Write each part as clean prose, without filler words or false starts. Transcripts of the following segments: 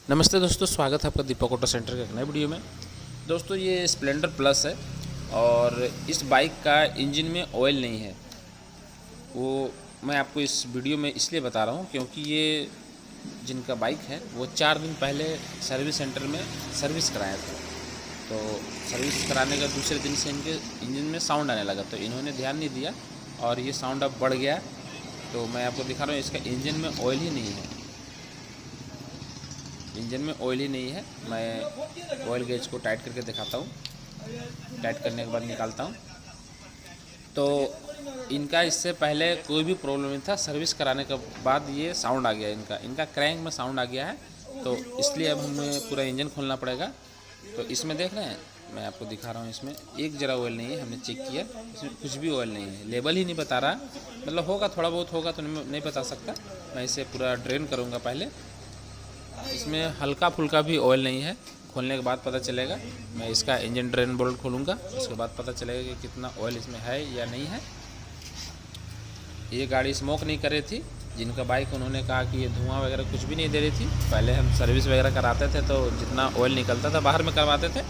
नमस्ते दोस्तों, स्वागत है आपका दीपक ऑटो सेंटर के एक नए वीडियो में। दोस्तों ये स्प्लेंडर प्लस है और इस बाइक का इंजन में ऑयल नहीं है। वो मैं आपको इस वीडियो में इसलिए बता रहा हूँ क्योंकि ये जिनका बाइक है वो 4 दिन पहले सर्विस सेंटर में सर्विस कराया था। तो सर्विस कराने का दूसरे दिन से इनके इंजन में साउंड आने लगा, तो इन्होंने ध्यान नहीं दिया और ये साउंड अब बढ़ गया। तो मैं आपको दिखा रहा हूँ, इसका इंजन में ऑयल ही नहीं है। इंजन में ऑयल ही नहीं है। मैं ऑयल गेज को टाइट करके दिखाता हूँ। टाइट करने के बाद निकालता हूँ। तो इनका इससे पहले कोई भी प्रॉब्लम नहीं था, सर्विस कराने के बाद ये साउंड आ गया। इनका क्रैंक में साउंड आ गया है, तो इसलिए अब हमें पूरा इंजन खोलना पड़ेगा। तो इसमें देख रहे हैं, मैं आपको दिखा रहा हूँ, इसमें एक जरा ऑयल नहीं है। हमने चेक किया, इसमें कुछ भी ऑयल नहीं है। लेबल ही नहीं बता रहा, मतलब होगा थोड़ा बहुत होगा तो नहीं बता सकता। मैं इसे पूरा ड्रेन करूँगा पहले। इसमें हल्का फुल्का भी ऑयल नहीं है, खोलने के बाद पता चलेगा। मैं इसका इंजन ड्रेन बोल्ट खोलूँगा, उसके बाद पता चलेगा कि कितना ऑयल इसमें है या नहीं है। ये गाड़ी स्मोक नहीं कर रही थी। जिनका बाइक, उन्होंने कहा कि ये धुआं वगैरह कुछ भी नहीं दे रही थी। पहले हम सर्विस वगैरह कराते थे तो जितना ऑयल निकलता था बाहर में करवाते थे,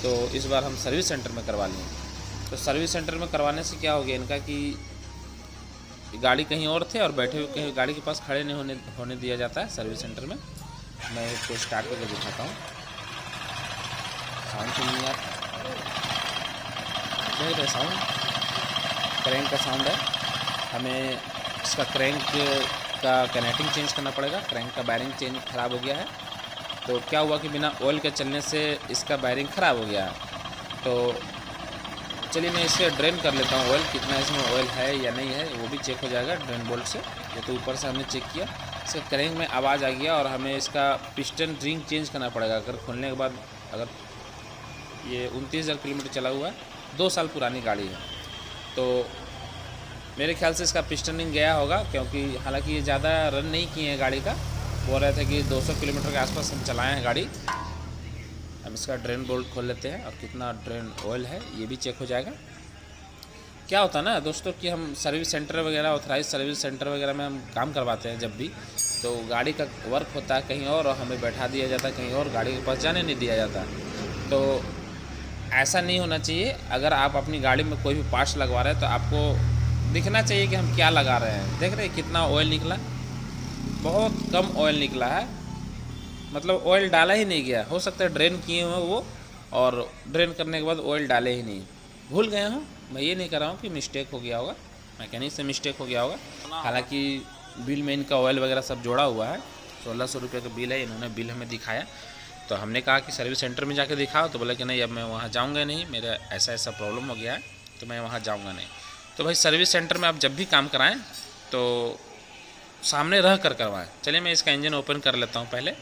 तो इस बार हम सर्विस सेंटर में करवा लिए। तो सर्विस सेंटर में करवाने से क्या हो गया इनका कि गाड़ी कहीं और थे और बैठे हुए कहीं गाड़ी के पास खड़े नहीं होने दिया जाता है सर्विस सेंटर में। मैं इसको स्टार्ट करके दिखाता हूँ। साउंड सुनिए आप, देख रहे साउंड, क्रैंक का साउंड है। हमें इसका क्रैंक का कनेक्टिंग चेंज करना पड़ेगा। क्रैंक का बैरिंग चेंज ख़राब हो गया है। तो क्या हुआ कि बिना ऑयल के चलने से इसका बैरिंग ख़राब हो गया है। तो चलिए मैं इसे ड्रेन कर लेता हूँ। ऑयल कितना इसमें ऑयल है या नहीं है वो भी चेक हो जाएगा ड्रेन बोल्ट से। ये तो ऊपर से हमने चेक किया। इसका क्रैंक में आवाज़ आ गया और हमें इसका पिस्टन रिंग चेंज करना पड़ेगा। अगर खोलने के बाद, अगर ये 29,000 किलोमीटर चला हुआ है, 2 साल पुरानी गाड़ी है, तो मेरे ख्याल से इसका पिस्टन रिंग गया होगा। क्योंकि हालांकि ये ज़्यादा रन नहीं किए हैं गाड़ी का, बोल रहे थे कि 200 किलोमीटर के आसपास हम चलाए हैं गाड़ी। हम इसका ड्रेन बोल्ट खोल लेते हैं और कितना ड्रेन ऑयल है ये भी चेक हो जाएगा। क्या होता है ना दोस्तों कि हम सर्विस सेंटर वगैरह, ऑथराइज सर्विस सेंटर वगैरह में हम काम करवाते हैं जब भी, तो गाड़ी का वर्क होता है कहीं और हमें बैठा दिया जाता है कहीं और, गाड़ी के पास जाने नहीं दिया जाता। तो ऐसा नहीं होना चाहिए। अगर आप अपनी गाड़ी में कोई भी पार्ट्स लगवा रहे हैं तो आपको दिखना चाहिए कि हम क्या लगा रहे हैं। देख रहे हैं कितना ऑयल निकला, बहुत कम ऑयल निकला है। मतलब ऑयल डाला ही नहीं गया। हो सकता है ड्रेन किए हुए वो, और ड्रेन करने के बाद ऑयल डाले ही नहीं, भूल गए हूँ। मैं ये नहीं कर रहा हूँ कि मिस्टेक हो गया होगा, मैकेनिक से मिस्टेक हो गया होगा। हालांकि बिल में इनका ऑयल वगैरह सब जोड़ा हुआ है। 1600 रुपये का बिल है, इन्होंने बिल हमें दिखाया। तो हमने कहा कि सर्विस सेंटर में जाके दिखाओ, तो बोला कि नहीं, अब मैं वहाँ जाऊँगा नहीं, मेरा ऐसा ऐसा प्रॉब्लम हो गया है तो मैं वहाँ जाऊँगा नहीं। तो भाई सर्विस सेंटर में आप जब भी काम कराएँ तो सामने रह कर करवाएँ। चलिए मैं इसका इंजन ओपन कर लेता हूँ पहले।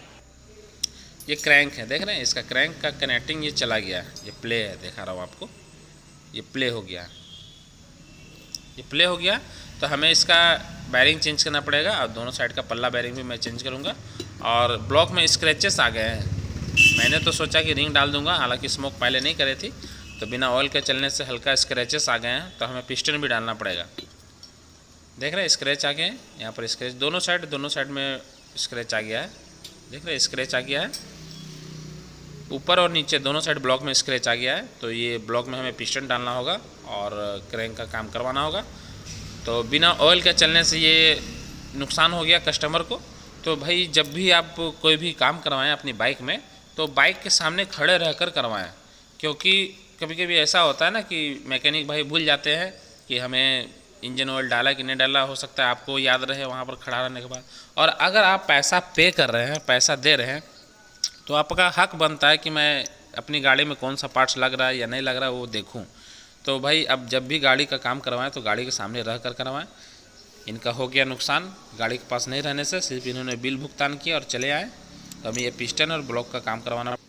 ये क्रैंक है, देख रहे हैं, इसका क्रैंक का कनेक्टिंग ये चला गया है। ये प्ले है, दिखा रहा हूँ आपको, ये प्ले हो गया। ये प्ले हो गया तो हमें इसका बैरिंग चेंज करना पड़ेगा और दोनों साइड का पल्ला बैरिंग भी मैं चेंज करूँगा। और ब्लॉक में स्क्रैचेस आ गए हैं। मैंने तो सोचा कि रिंग डाल दूंगा, हालांकि स्मोक पहले नहीं करे थी, तो बिना ऑयल के चलने से हल्का स्क्रैचेस आ गए हैं, तो हमें पिस्टन भी डालना पड़ेगा। देख रहे हैं स्क्रैच आ गए हैं, यहाँ पर स्क्रैच दोनों साइड में स्क्रैच आ गया है। देख रहे हैं स्क्रैच आ गया है, ऊपर और नीचे दोनों साइड ब्लॉक में स्क्रैच आ गया है। तो ये ब्लॉक में हमें पिस्टन डालना होगा और क्रैंक का काम करवाना होगा। तो बिना ऑयल के चलने से ये नुकसान हो गया कस्टमर को। तो भाई जब भी आप कोई भी काम करवाएं अपनी बाइक में, तो बाइक के सामने खड़े रहकर करवाएं। क्योंकि कभी कभी ऐसा होता है ना कि मैकेनिक भाई भूल जाते हैं कि हमें इंजन ऑयल डाला कि नहीं डाला। हो सकता है आपको याद रहे वहाँ पर खड़ा रहने के बाद। और अगर आप पैसा पे कर रहे हैं, पैसा दे रहे हैं, तो आपका हक बनता है कि मैं अपनी गाड़ी में कौन सा पार्ट्स लग रहा है या नहीं लग रहा है वो देखूं। तो भाई अब जब भी गाड़ी का काम करवाएं तो गाड़ी के सामने रह कर करवाएं। इनका हो गया नुकसान गाड़ी के पास नहीं रहने से, सिर्फ इन्होंने बिल भुगतान किया और चले आए। तो हमें ये पिस्टन और ब्लॉक का काम करवाना